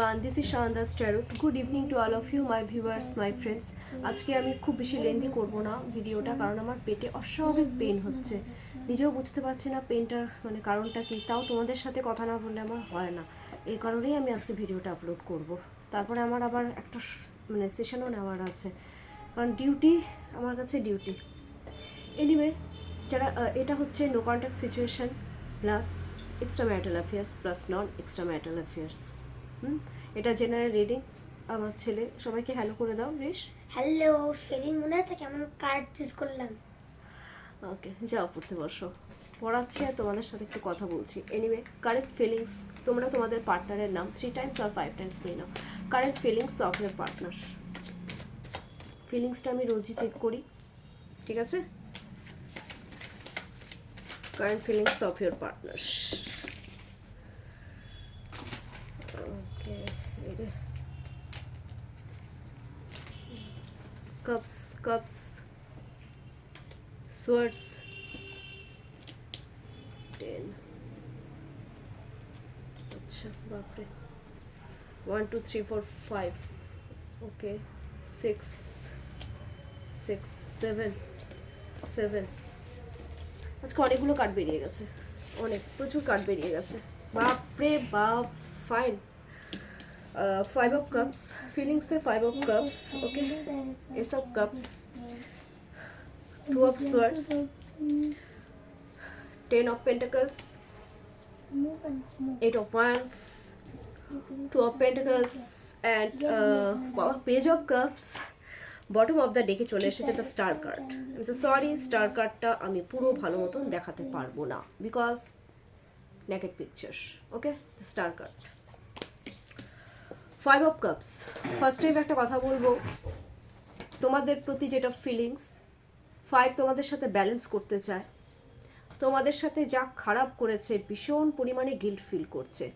everyone, this is Shanda's Tarot. Good evening to all of you, my viewers, my friends. আজকে আমি খুব বেশি lengthy করব না ভিডিওটা, কারণ আমার পেটে অস্বাভাবিক পেন হচ্ছে। নিজেও বুঝতে পারছি না পেনটার মানে কারণটা কি, তাও তোমাদের সাথে কথা না বললে আমার হয় না। এই কারণেই আমি আজকে ভিডিওটা আপলোড করব। তারপরে আমার আবার একটা মানে সেশনও নেওয়ার আছে, কারণ ডিউটি আমার কাছে ডিউটি। এনিওয়ে, যারা এটা হচ্ছে no contact situation plus extra marital affairs plus non extra marital affairs. এটা জেনারেল রিডিং। আমার ছেলে সবাইকে হ্যালো করে দাও রেশ। হ্যালো, সেদিন মনে আছে কেমন কার্ড চুজ করলাম। ওকে, যাও পড়তে বসো, পড়াচ্ছি আর তোমাদের সাথে একটু কথা বলছি। এনিওয়ে, কারেক্ট ফিলিংস, তোমরা তোমাদের পার্টনারের নাম 3 টাইমস আর 5 টাইমস নিয়ে নাও। Correct feelings of your partner. ফিলিংসটা আমি রোজই চেক করি, ঠিক আছে? Current feelings of your partner. Okay, cups, swords, 10, আচ্ছা বাপরে, 1 2 3 4 5, ওকে, 6 7 আজকে অনেকগুলো কার্ড বেরিয়ে গেছে, প্রচুর কার্ড বেরিয়ে গেছে, বাপরে বাপ। ফাইন, 5 of cups, feelings से 5 of cups, okay, ace of cups, 2 of swords, 10 of pentacles, 8 of wands, 2 of pentacles, and page of cups. Bottom of the ডেকে চলে এসেছে the star card. Sorry, star কার্ডটা আমি পুরো ভালো মতন দেখাতে পারবো না, because naked picture. Okay, the star card, 5 of cups। First time একটা কথা বলবো, তোমাদের প্রতি যেটা ফিলিংস, 5 তোমাদের সাথে ব্যালেন্স করতে চায়, তোমাদের সাথে যা খারাপ করেছে ভীষণ পরিমাণে গিল্ট ফিল করছে,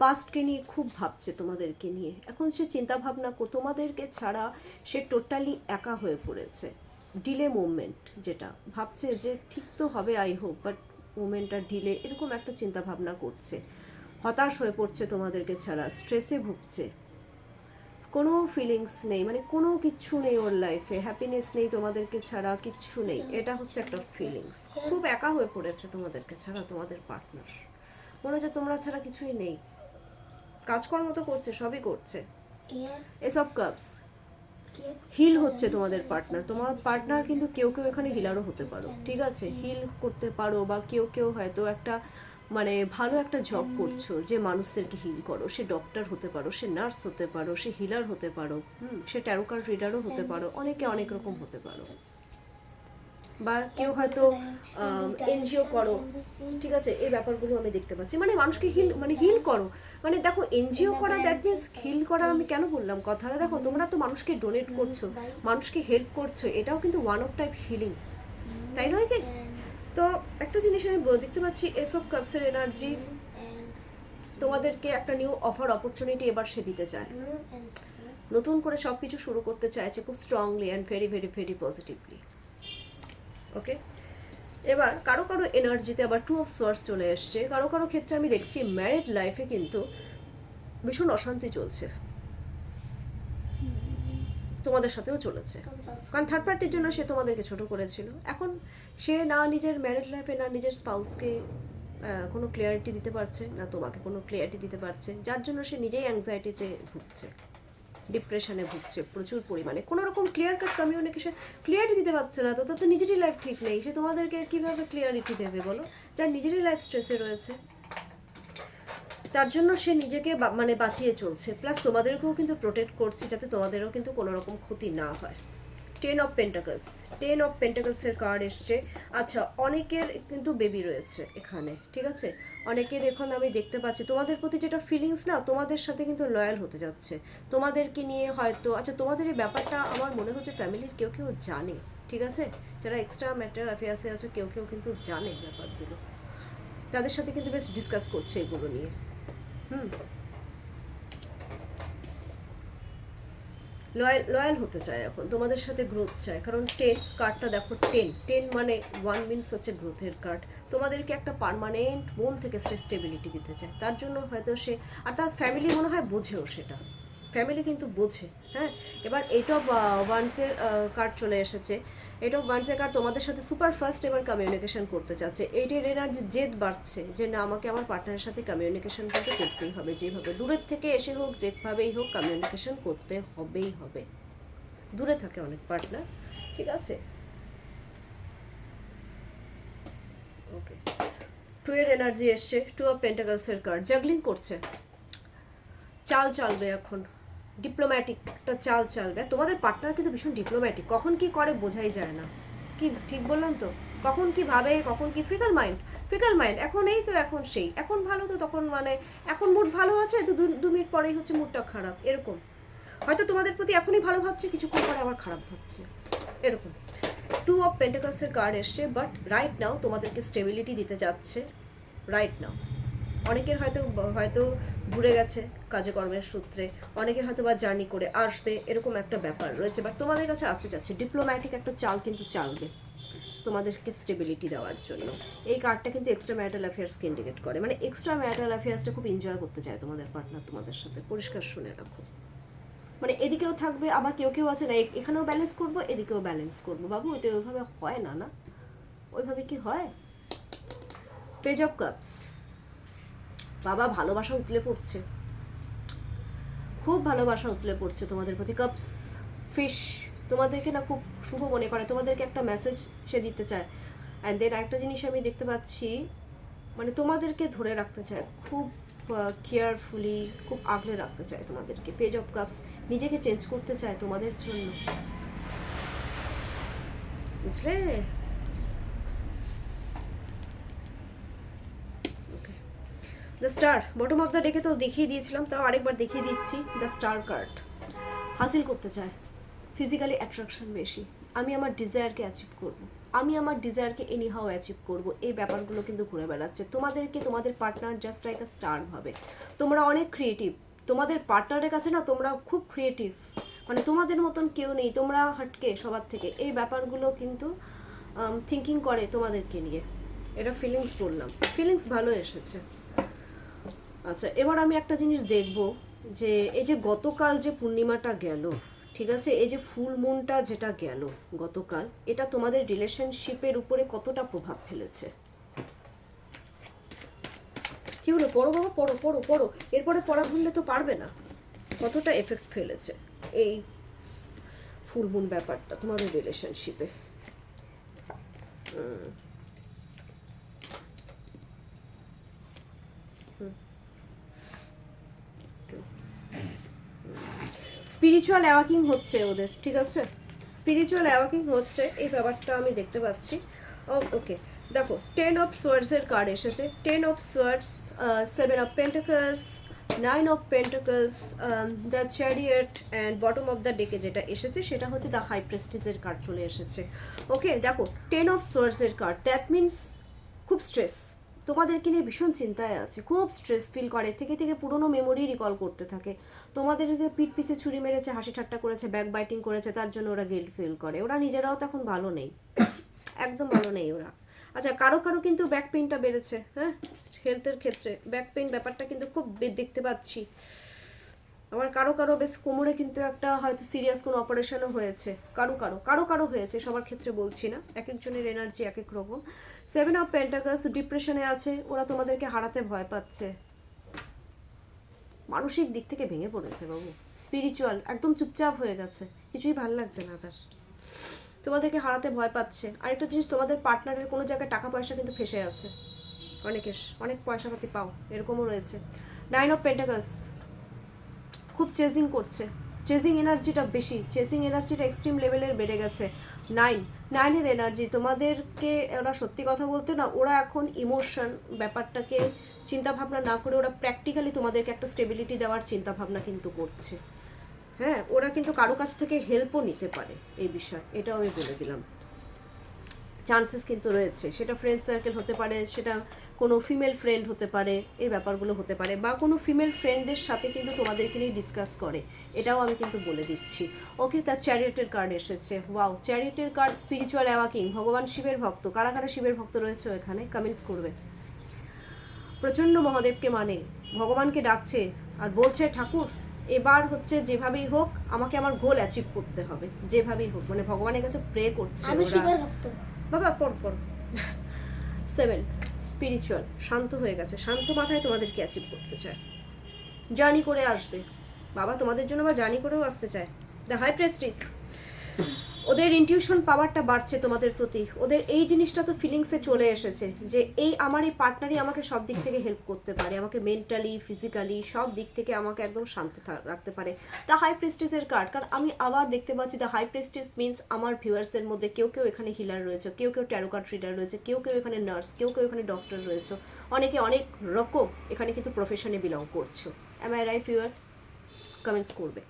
পাস্টকে নিয়ে খুব ভাবছে তোমাদেরকে নিয়ে। এখন সে চিন্তা ভাবনা তোমাদেরকে ছাড়া সে টোটালি একা হয়ে পড়েছে। ডিলে মুভমেন্ট, যেটা ভাবছে যে ঠিক তো হবে আই হোপ, বাট মুভমেন্টটা ডিলে, এরকম একটা চিন্তা ভাবনা করছে। হতাশ হয়ে পড়ছে তোমাদেরকে ছাড়া, স্ট্রেসে ভুগছে, কোনো ফিলিংস নেই, মানে কোনো কিচ্ছু নেই ওর লাইফে, হ্যাপিনেস নেই তোমাদেরকে ছাড়া, কিচ্ছু নেই। এটা হচ্ছে একটা ফিলিংস, খুব একা হয়ে পড়েছে তোমাদেরকে ছাড়া তোমাদের পার্টনার। মনে হচ্ছে তোমরা ছাড়া কিছুই নেই, কাজকর্ম তো করছে, সবই করছে। এসব কাপস, হিল হচ্ছে তোমাদের পার্টনার। তোমার পার্টনার কিন্তু কেউ কেউ এখানে হিলারও হতে পারো, ঠিক আছে? হিল করতে পারো, বা কেউ কেউ হয়তো একটা মানে ভালো একটা জব করছো যে মানুষদেরকে হিল করো। সে ডক্টর হতে পারো, সে নার্স হতে পারো, সে হিলার হতে পারো, সে ট্যারো কার্ড রিডারও হতে পারো, অনেকে অনেক রকম হতে পারো। বা কেউ হয়তো এনজিও করো, ঠিক আছে? এই ব্যাপারগুলো আমি দেখতে পাচ্ছি, মানে মানুষকে হিল করো। মানে দেখো, এনজিও করা দ্যাট মিনস হিল করা। আমি কেন বললাম কথাটা, দেখো তোমরা তো মানুষকে ডোনেট করছো, মানুষকে হেল্প করছো, এটাও কিন্তু ওয়ান অফ টাইপ হিলিং, তাই নয় কি? তো একটা জিনিস আমি দেখতে পাচ্ছি, এস অফ কাপসের এনার্জি, তোমাদেরকে একটা নিউ অফার অপরচুনিটি এবার সে দিতে চায়, নতুন করে সব কিছু শুরু করতে চাইছে খুব strongly and very very very positively. Okay, এবার কারো কারো এনার্জিতে আবার 2 of swords চলে এসছে। কারো কারো ক্ষেত্রে আমি দেখছি ম্যারিড লাইফে কিন্তু ভীষণ অশান্তি চলছে, তোমাদের সাথেও চলেছে, কারণ থার্ড পার্টির জন্য সে তোমাদেরকে ছোট করেছিল। এখন সে না নিজের ম্যারিড লাইফে না নিজের স্পাউসকে কোনো ক্লিয়ারিটি দিতে পারছে, না তোমাকে কোনো ক্লিয়ারিটি দিতে পারছে, যার জন্য সে নিজেই অ্যাংজাইটিতে ভুগছে, ডিপ্রেশনে ভুগছে প্রচুর পরিমাণে। কোনো রকম ক্লিয়ার কাট কমিউনিকেশন, ক্লিয়ারিটি দিতে পারছে না। তো তার তো নিজেরই লাইফ ঠিক নেই, সে তোমাদেরকে কীভাবে ক্লিয়ারিটি দেবে বলো? যার নিজেরই লাইফ স্ট্রেসে রয়েছে, তার জন্য সে নিজেকে মানে বাঁচিয়ে চলছে, প্লাস তোমাদেরকেও কিন্তু প্রোটেক্ট করছে, যাতে তোমাদেরও কিন্তু কোনো রকম ক্ষতি না হয়। 10 of পেন্টাকলসের কার্ড এসছে। আচ্ছা, অনেকের কিন্তু বেবি রয়েছে এখানে, ঠিক আছে? অনেকের এখন আমি দেখতে পাচ্ছি তোমাদের প্রতি যেটা ফিলিংস না, তোমাদের সাথে কিন্তু লয়াল হতে যাচ্ছে, তোমাদেরকে নিয়ে হয়তো। আচ্ছা, তোমাদের এই ব্যাপারটা আমার মনে হচ্ছে ফ্যামিলির কেউ কেউ জানে, ঠিক আছে? যারা এক্সট্রা ম্যাটার অ্যাফেয়ার্সে আছে কেউ কেউ কিন্তু জানে ব্যাপারগুলো, তাদের সাথে কিন্তু বেশ ডিসকাস করছে এগুলো নিয়ে। লয়াল হতে চায় এখন, তোমাদের সাথে গ্রোথ চায়, কারণ 10 কার্ডটা দেখো, 10 মানে 1 মিনস হচ্ছে গ্রোথের কার্ড। তোমাদেরকে একটা পার্মানেন্ট মন থেকে সে স্টেবিলিটি দিতে চায়, তার জন্য হয়তো সে, আর তার ফ্যামিলি মনে হয় বোঝেও সেটা, ফ্যামিলি কিন্তু বোঝে। হ্যাঁ, এবার এইট অফ ওয়ান্সের কার্ড চলে এসেছে। এইট অফ ওয়ান্সের কার্ড তোমাদের সাথে সুপার ফাস্ট এবার কমিউনিকেশন করতে চাচ্ছে। এইটের এনার্জি জেদ বাড়ছে যে না, আমাকে আমার পার্টনারের সাথে কমিউনিকেশন করতেই হবে, যেভাবে দূরের থেকে এসে হোক, যেভাবেই হোক কমিউনিকেশন করতে হবেই হবে। দূরে থাকে অনেক পার্টনার, ঠিক আছে। ওকে, 2 এর এনার্জি এসছে, 2 অফ পেন্টাকলসের কার্ড, জাগলিং করছে, চাল চালবে এখন, ডিপ্লোম্যাটিক একটা চাল চালবে। তোমাদের পার্টনার কিন্তু ভীষণ ডিপ্লোম্যাটিক, কখন কি করে বোঝাই যায় না। কি ঠিক বললাম তো? কখন কি ভাবে, কখন কি, ফিকাল মাইন্ড, এখন এই তো, এখন সেই, এখন ভালো তো তখন, মানে এখন মুড ভালো আছে তো 2 মিনিট পরেই হচ্ছে মুডটা খারাপ, এরকম। হয়তো তোমাদের প্রতি এখনই ভালো ভাবছে, কিছুক্ষণ পরে আবার খারাপ ভাবছে, এরকম। 2 অফ পেন্টাকলসের কার্ড এসছে, বাট রাইট নাও তোমাদেরকে স্টেবিলিটি দিতে যাচ্ছে, রাইট নাও। অনেকের হয়তো হয়তো ঘুরে গেছে কাজে কর্মের সূত্রে, অনেকে হয়তো বা জার্নি করে আসবে, এরকম একটা ব্যাপার রয়েছে, বাট তোমাদের কাছে আসতে চাচ্ছে, ডিপ্লোম্যাটিক একটা চাল কিন্তু চালবে তোমাদেরকে স্টেবিলিটি দেওয়ার জন্য। এই কার্ডটা কিন্তু এক্সট্রা ম্যারিটাল অ্যাফেয়ার্সকে ইন্ডিকেট করে, মানে এক্সট্রা ম্যারিটাল অ্যাফেয়ার্সটা খুব এনজয় করতে চায় তোমাদের পার্টনার তোমাদের সাথে, পরিষ্কার শুনে রাখো। মানে এদিকেও থাকবে, আবার কেউ কেউ আছে না এখানেও ব্যালেন্স করবো, এদিকেও ব্যালেন্স করবো। বাবু, এটা ওইভাবে হয় না, না ওইভাবে কি হয়? পেজ অফ কাপস, বাবা ভালোবাসা উতলে পড়ছে, খুব ভালোবাসা উতলে পড়ছে তোমাদের প্রতি। কাপস, ফিশ তোমাদেরকে না খুব শুভ মনে করে, তোমাদেরকে একটা মেসেজ সে দিতে চায়। অ্যান্ড দেন আরেকটা জিনিস আমি দেখতে পাচ্ছি, মানে তোমাদেরকে ধরে রাখতে চায়, খুব কেয়ারফুলি, খুব আগলে রাখতে চায় তোমাদেরকে। পেজ অফ কাপস, নিজেকে চেঞ্জ করতে চায় তোমাদের জন্য, বুঝলে? The star, bottom of the ডেকে তো দেখিয়ে দিয়েছিলাম, তাও আরেকবার দেখিয়ে দিচ্ছি। দ্য স্টার কার্ড হাসিল করতে চায়, ফিজিক্যালি অ্যাট্রাকশন বেশি, আমি আমার ডিজায়ারকে অ্যাচিভ করব, আমি আমার ডিজায়ারকে এনিহাও অ্যাচিভ করব, এই ব্যাপারগুলো কিন্তু ঘুরে বেড়াচ্ছে তোমাদেরকে। তোমাদের পার্টনার জাস্ট লাইক আ স্টার ভাবে, তোমরা অনেক ক্রিয়েটিভ, তোমাদের পার্টনারের কাছে না তোমরা খুব ক্রিয়েটিভ, মানে তোমাদের মতন কেউ নেই, তোমরা হাটকে সবার থেকে, এই ব্যাপারগুলো কিন্তু থিঙ্কিং করে তোমাদেরকে নিয়ে। এটা ফিলিংস বললাম, ফিলিংস ভালো এসেছে। আচ্ছা, এবার আমি একটা জিনিস দেখব, যে এই যে গতকাল যে পূর্ণিমাটা গেল, ঠিক আছে, এই যে ফুল মুনটা যেটা গেল গতকাল, এটা তোমাদের রিলেশনশিপের উপরে কতটা প্রভাব ফেলেছে। কি হলো? পড়ো বাবা, পড়ো পড়ো পড়ো, এরপরে পড়া ভুললে তো পারবে না। কতটা এফেক্ট ফেলেছে এই ফুল মুন ব্যাপারটা তোমাদের রিলেশনশিপে। স্পিরিচুয়াল অ্যাওয়াকিং হচ্ছে ওদের, ঠিক আছে, স্পিরিচুয়াল অ্যাওয়াকিং হচ্ছে, এই ব্যাপারটা আমি দেখতে পাচ্ছি। ওকে, দেখো 10 অফ সোয়ার্ডসের কার্ড এসেছে, 10 of swords, 7 of pentacles, 9 of pentacles, the chariot, and bottom of the ডেকে যেটা এসেছে সেটা হচ্ছে দ্য হাই প্রেস্টিজের কার্ড চলে এসেছে। ওকে, দেখো 10 অফ সোয়ার্ডসের কার্ড, দ্যাট মিনস খুব স্ট্রেস, তোমাদেরকে নিয়ে ভীষণ চিন্তায় আছে, খুব স্ট্রেস ফিল করে, থেকে থেকে পুরোনো মেমোরি রিকল করতে থাকে, তোমাদেরকে পিঠ পিছে ছুরি মেরেছে, হাসি ঠাট্টা করেছে, ব্যাক বাইটিং করেছে, তার জন্য ওরা গিল্ট ফিল করে, ওরা নিজেরাও তখন ভালো নেই, একদম ভালো নেই ওরা। আচ্ছা, কারো কারো কিন্তু ব্যাক পেইনটা বেড়েছে, হ্যাঁ, হেলথের ক্ষেত্রে ব্যাক পেইন ব্যাপারটা কিন্তু খুব দেখতে পাচ্ছি। আবার কারো কারো বেশ কোমরে কিন্তু একটা হয়তো সিরিয়াস কোনো অপারেশনও হয়েছে, কারো কারো হয়েছে, সবার ক্ষেত্রে বলছি না, এক একজনের এনার্জি এক এক রকম। 7 অফ পেন্টাকলস, ডিপ্রেশনে আছে, ওরা তোমাদেরকে হারাতে ভয় পাচ্ছে, মানসিক দিক থেকে ভেঙে পড়েছে বাবু, স্পিরিচুয়াল একদম চুপচাপ হয়ে গেছে, কিছুই ভালো লাগছে না তার, তোমাদেরকে হারাতে ভয় পাচ্ছে। আরেকটা জিনিস, তোমাদের পার্টনারের কোনো জায়গায় টাকা পয়সা কিন্তু ফেসে আছে, অনেকের অনেক পয়সা পাতি পাও, এরকমও রয়েছে। 9 অফ পেন্টাকলস, খুব চেজিং করছে, চেজিং এনার্জিটা বেশি, চেজিং এনার্জিটা এক্সট্রিম লেভেলের বেড়ে গেছে। 9-9-এর এনার্জি, তোমাদেরকে ওরা সত্যি কথা বলতে না, ওরা এখন ইমোশন ব্যাপারটাকে চিন্তা ভাবনা না করে ওরা প্র্যাকটিক্যালি তোমাদেরকে একটা স্টেবিলিটি দেওয়ার চিন্তা ভাবনা কিন্তু করছে। হ্যাঁ, ওরা কিন্তু কারো কাছ থেকে হেল্পও নিতে পারে, এই বিষয় এটাও আমি বলে দিলাম। চান্সেস কিন্তু রয়েছে। সেটা ফ্রেন্ড সার্কেল হতে পারে, সেটা কোনো ফিমেল ফ্রেন্ড হতে পারে, এই ব্যাপারগুলো হতে পারে, বা কোনো ফিমেল ফ্রেন্ডদের সাথে কিন্তু তোমাদেরকে নিয়ে ডিসকাস করে, এটাও আমি কিন্তু বলে দিচ্ছি। ওকে, তার চ্যারিয়টের কার্ড এসেছে। ওয়াও, চ্যারিয়টের কার্ড স্পিরিচুয়াল অ্যাওয়াকিং, ভগবান শিবের ভক্ত। কারা কারা শিবের ভক্ত রয়েছে এখানে কমেন্টস করবে। প্রচণ্ড মহাদেবকে মানে, ভগবানকে ডাকছে আর বলছে ঠাকুর এবার হচ্ছে যেভাবেই হোক আমাকে আমার গোল অ্যাচিভ করতে হবে, যেভাবেই হোক, মানে ভগবানের কাছে প্রে করছে আমি ওরা। শিবের ভক্ত। বাবা পড় 7 স্পিরিচুয়াল, শান্ত হয়ে গেছে, শান্ত মাথায় তোমাদেরকে অ্যাচিভ করতে চায়, জার্নি করে আসবে বাবা তোমাদের জন্য, বা জার্নি করেও আসতে চায়। দ্য হাই প্রেস্টিজ, ওদের ইনটিউশন পাওয়ারটা বাড়ছে তোমাদের প্রতি, ওদের এই জিনিসটা তো ফিলিংসে চলে এসেছে যে আমার এই পার্টনারই আমাকে সব দিক থেকে হেল্প করতে পারে, আমাকে মেন্টালি ফিজিক্যালি সব দিক থেকে আমাকে একদম শান্ত রাখতে পারে। দ্য হাই প্রেস্টিজের কার্ড, কারণ আমি আবার দেখতে পাচ্ছি দ্য হাই প্রেস্টিজ মিনস আমার ভিউয়ার্সদের মধ্যে কেউ কেউ এখানে হিলার রয়েছে, কেউ কেউ ট্যারো কার্ড রিডার রয়েছে, কেউ কেউ এখানে নার্স, কেউ কেউ এখানে ডক্টর রয়েছে, অনেকে অনেক রকম এখানে কিন্তু প্রফেশনে বিলং করছো। Am I right viewers? Comments করবে।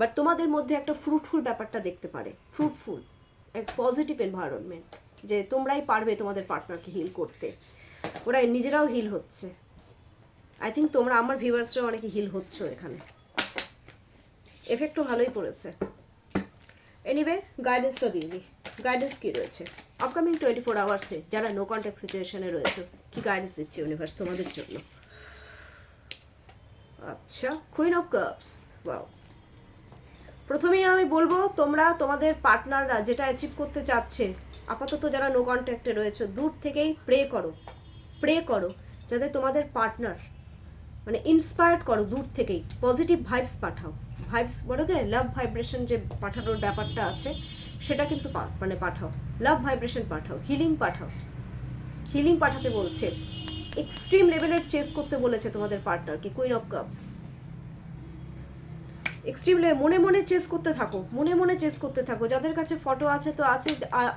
বাট তোমাদের মধ্যে একটা ফ্রুটফুল ব্যাপারটা দেখতে পারে, ফ্রুটফুল এক পজিটিভ এনভায়রনমেন্ট, যে তোমরাই পারবে তোমাদের পার্টনারকে হিল করতে, ওরা নিজেরাও হিল হচ্ছে। আই থিঙ্ক তোমরা আমার ভিউয়ার্সরাও অনেকে হিল হচ্ছ এখানে, এফেক্টও ভালোই পড়েছে। এনিওয়ে, গাইডেন্সটা দিয়ে দিই, গাইডেন্স কী রয়েছে আপকামিং 24 আওয়ার্সে যারা নো কন্ট্যাক্ট সিচুয়েশনে রয়েছে, কি গাইডেন্স দিচ্ছে ইউনিভার্স তোমাদের জন্য? আচ্ছা, কুইন অফ কাপস। ওয়াও, প্রথমেই আমি বলবো তোমরা তোমাদের পার্টনাররা যেটা অ্যাচিভ করতে চাচ্ছে, আপাতত যারা নো কন্ট্যাক্টে রয়েছে দূর থেকেই প্রে করো যাতে তোমাদের পার্টনার মানে ইন্সপায়ার্ড করো, দূর থেকেই পজিটিভ ভাইবস পাঠাও, ভাইবস বড়কে লাভ ভাইব্রেশন যে পাঠানোর ব্যাপারটা আছে সেটা কিন্তু মানে পাঠাও, লাভ ভাইব্রেশন পাঠাও, হিলিং পাঠাতে বলছে, এক্সট্রিম লেভেলের চেস করতে বলেছে তোমাদের পার্টনারকে। Queen of cups, extreme level মনে মনে চেস করতে থাকো, যাদের কাছে ফটো আছে তো আছে,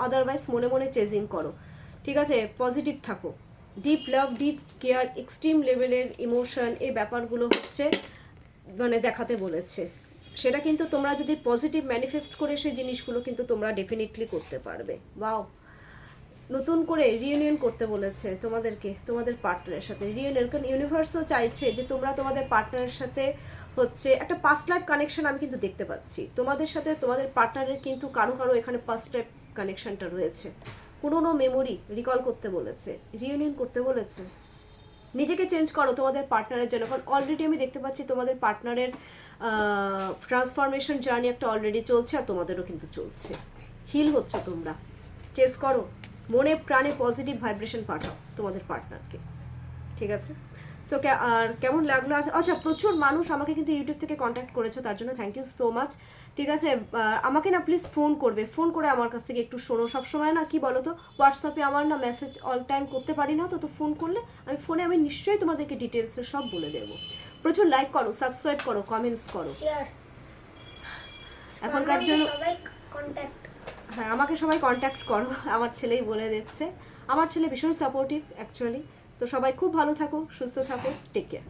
আদারওয়াইজ মনে মনে চেজিং করো, ঠিক আছে? পজিটিভ থাকো, deep love, deep care, extreme লেভেলের ইমোশন, এই ব্যাপারগুলো হচ্ছে মানে দেখাতে বলেছে। সেটা কিন্তু তোমরা যদি পজিটিভ ম্যানিফেস্ট করে সেই জিনিসগুলো কিন্তু তোমরা ডেফিনেটলি করতে পারবে। ওয়াও, নতুন করে রিইউনিয়ন করতে বলেছে তোমাদেরকে তোমাদের পার্টনারের সাথে, রিইউনিয়ন, কারণ ইউনিভার্সও চাইছে যে তোমরা তোমাদের পার্টনারের সাথে হচ্ছে একটা পাস্ট লাইফ কানেকশন আমি কিন্তু দেখতে পাচ্ছি তোমাদের সাথে, তোমাদের পার্টনারের কিন্তু কারো এখানে পাস্ট লাইফ কানেকশনটা রয়েছে, পুরোনো মেমোরি রিকল করতে বলেছে, রিইউনিয়ন করতে বলেছে। নিজেকে চেঞ্জ করো তোমাদের পার্টনারের জন্য, কারণ অলরেডি আমি দেখতে পাচ্ছি তোমাদের পার্টনারের ট্রান্সফরমেশন জার্নি একটা অলরেডি চলছে, আর তোমাদেরও কিন্তু চলছে, হিল হচ্ছে তোমরা, চেস করো, মনে প্রাণে পজিটিভ ভাইব্রেশন পাঠাও তোমাদের পার্টনারকে, ঠিক আছে? সো আর কেমন লাগলো? আচ্ছা, প্রচুর মানুষ আমাকে কিন্তু ইউটিউব থেকে কন্ট্যাক্ট করেছো, তার জন্য থ্যাংক ইউ সো মাচ, ঠিক আছে? আমাকে না প্লিজ ফোন করে আমার কাছ থেকে একটু শোনো, সবসময় না কি বলো তো হোয়াটসঅ্যাপে আমার না মেসেজ অল টাইম করতে পারি না, তো ফোন করলে আমি নিশ্চয়ই তোমাদেরকে ডিটেলসে সব বলে দেবো। প্রচুর লাইক করো, সাবস্ক্রাইব করো, কমেন্টস করো, শেয়ার। এখনকার জন্য সবাই কন্টাক্ট, হ্যাঁ আমাকে সবাই কন্ট্যাক্ট করো, আমার ছেলেই বলে দিচ্ছে, আমার ছেলে ভীষণ সাপোর্টিভ অ্যাকচুয়ালি। তো সবাই খুব ভালো থাকো, সুস্থ থাকো, টেক কেয়ার।